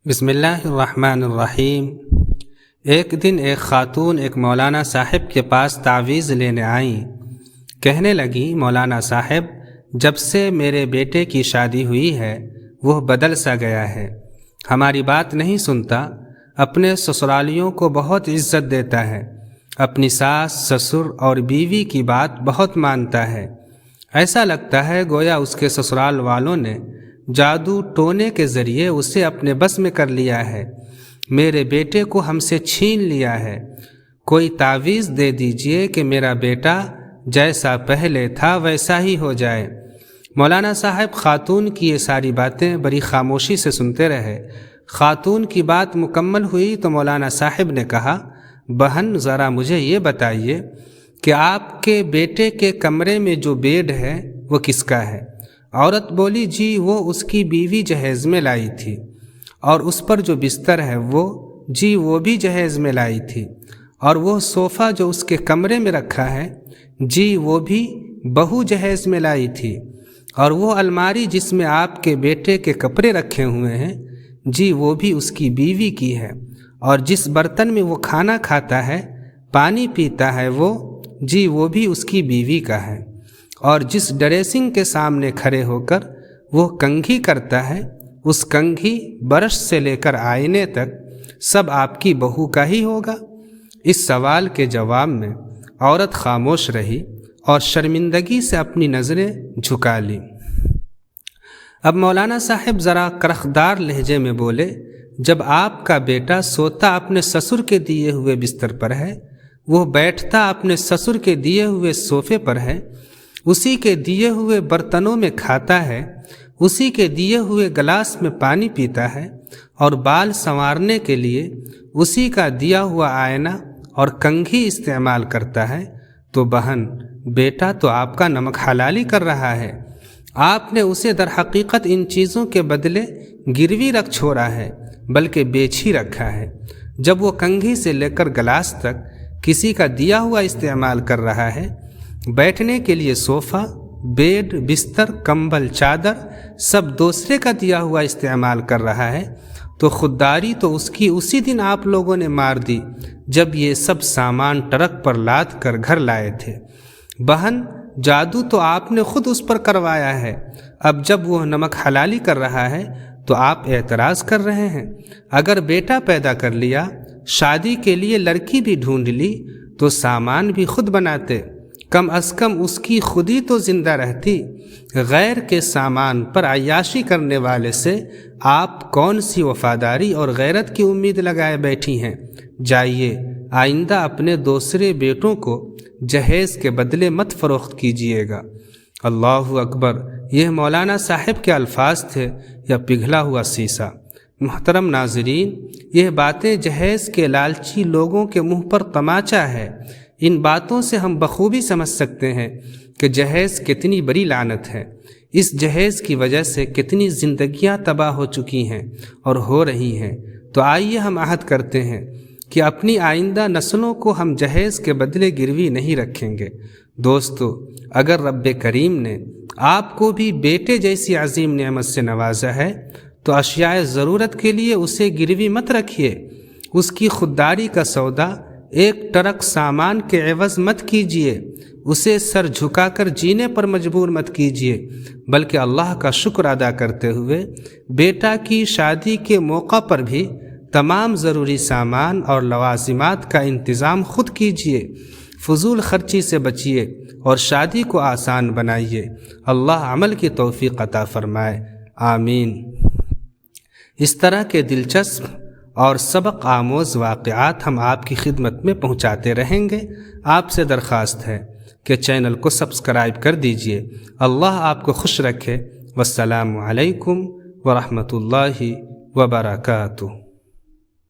بسم اللہ الرحمن الرحیم۔ ایک دن ایک خاتون ایک مولانا صاحب کے پاس تعویذ لینے آئیں۔ کہنے لگی، مولانا صاحب، جب سے میرے بیٹے کی شادی ہوئی ہے وہ بدل سا گیا ہے، ہماری بات نہیں سنتا، اپنے سسرالیوں کو بہت عزت دیتا ہے، اپنی ساس، سسر اور بیوی کی بات بہت مانتا ہے، ایسا لگتا ہے گویا اس کے سسرال والوں نے جادو ٹونے کے ذریعے اسے اپنے بس میں کر لیا ہے، میرے بیٹے کو ہم سے چھین لیا ہے، کوئی تعویذ دے دیجئے کہ میرا بیٹا جیسا پہلے تھا ویسا ہی ہو جائے۔ مولانا صاحب خاتون کی یہ ساری باتیں بڑی خاموشی سے سنتے رہے۔ خاتون کی بات مکمل ہوئی تو مولانا صاحب نے کہا، بہن ذرا مجھے یہ بتائیے کہ آپ کے بیٹے کے کمرے میں جو بیڈ ہے وہ کس کا ہے؟ عورت بولی، جی وہ اس کی بیوی جہیز میں لائی تھی، اور اس پر جو بستر ہے وہ بھی جہیز میں لائی تھی، اور وہ صوفہ جو اس کے کمرے میں رکھا ہے جی وہ بھی بہو جہیز میں لائی تھی، اور وہ الماری جس میں آپ کے بیٹے کے کپڑے رکھے ہوئے ہیں جی وہ بھی اس کی بیوی کی ہے، اور جس برتن میں وہ کھانا کھاتا ہے، پانی پیتا ہے وہ بھی اس کی بیوی کا ہے، اور جس ڈریسنگ کے سامنے کھڑے ہو کر وہ کنگھی کرتا ہے، اس کنگھی برش سے لے کر آئینے تک سب آپ کی بہو کا ہی ہوگا؟ اس سوال کے جواب میں عورت خاموش رہی اور شرمندگی سے اپنی نظریں جھکا لی۔ اب مولانا صاحب ذرا کرخدار لہجے میں بولے، جب آپ کا بیٹا سوتا اپنے سسر کے دیے ہوئے بستر پر ہے، وہ بیٹھتا اپنے سسر کے دیے ہوئے صوفے پر ہے، اسی کے دیے ہوئے برتنوں میں کھاتا ہے، اسی کے دیے ہوئے گلاس میں پانی پیتا ہے، اور بال سنوارنے کے لیے اسی کا دیا ہوا آئینہ اور کنگھی استعمال کرتا ہے، تو بہن بیٹا تو آپ کا نمک حلالی کر رہا ہے، آپ نے اسے در حقیقت ان چیزوں کے بدلے گروی رکھ چھوڑا ہے، بلکہ بیچ ہی رکھا ہے۔ جب وہ کنگھی سے لے کر گلاس تک کسی کا دیا ہوا استعمال کر رہا ہے، بیٹھنے کے لیے صوفہ، بیڈ، بستر، کمبل، چادر سب دوسرے کا دیا ہوا استعمال کر رہا ہے، تو خودداری تو اس کی اسی دن آپ لوگوں نے مار دی جب یہ سب سامان ٹرک پر لاد کر گھر لائے تھے۔ بہن جادو تو آپ نے خود اس پر کروایا ہے، اب جب وہ نمک حلالی کر رہا ہے تو آپ اعتراض کر رہے ہیں۔ اگر بیٹا پیدا کر لیا، شادی کے لیے لڑکی بھی ڈھونڈ لی تو سامان بھی خود بناتے، کم از کم اس کی خودی تو زندہ رہتی، غیر کے سامان پر عیاشی کرنے والے سے آپ کون سی وفاداری اور غیرت کی امید لگائے بیٹھی ہیں؟ جائیے آئندہ اپنے دوسرے بیٹوں کو جہیز کے بدلے مت فروخت کیجیے گا۔ اللہ اکبر! یہ مولانا صاحب کے الفاظ تھے یا پگھلا ہوا سیسا؟ محترم ناظرین، یہ باتیں جہیز کے لالچی لوگوں کے منہ پر تماچا ہے۔ ان باتوں سے ہم بخوبی سمجھ سکتے ہیں کہ جہیز کتنی بڑی لعنت ہے، اس جہیز کی وجہ سے کتنی زندگیاں تباہ ہو چکی ہیں اور ہو رہی ہیں۔ تو آئیے ہم عہد کرتے ہیں کہ اپنی آئندہ نسلوں کو ہم جہیز کے بدلے گروی نہیں رکھیں گے۔ دوستو، اگر رب کریم نے آپ کو بھی بیٹے جیسی عظیم نعمت سے نوازا ہے تو اشیاء ضرورت کے لیے اسے گروی مت رکھیے، اس کی خودداری کا سودا ایک ٹرک سامان کے عوض مت کیجیے، اسے سر جھکا کر جینے پر مجبور مت کیجیے، بلکہ اللہ کا شکر ادا کرتے ہوئے بیٹا کی شادی کے موقع پر بھی تمام ضروری سامان اور لوازمات کا انتظام خود کیجیے، فضول خرچی سے بچیے اور شادی کو آسان بنائیے۔ اللہ عمل کی توفیق عطا فرمائے، آمین۔ اس طرح کے دلچسپ اور سبق آموز واقعات ہم آپ کی خدمت میں پہنچاتے رہیں گے۔ آپ سے درخواست ہے کہ چینل کو سبسکرائب کر دیجئے۔ اللہ آپ کو خوش رکھے۔ والسلام علیکم ورحمۃ اللہ وبرکاتہ۔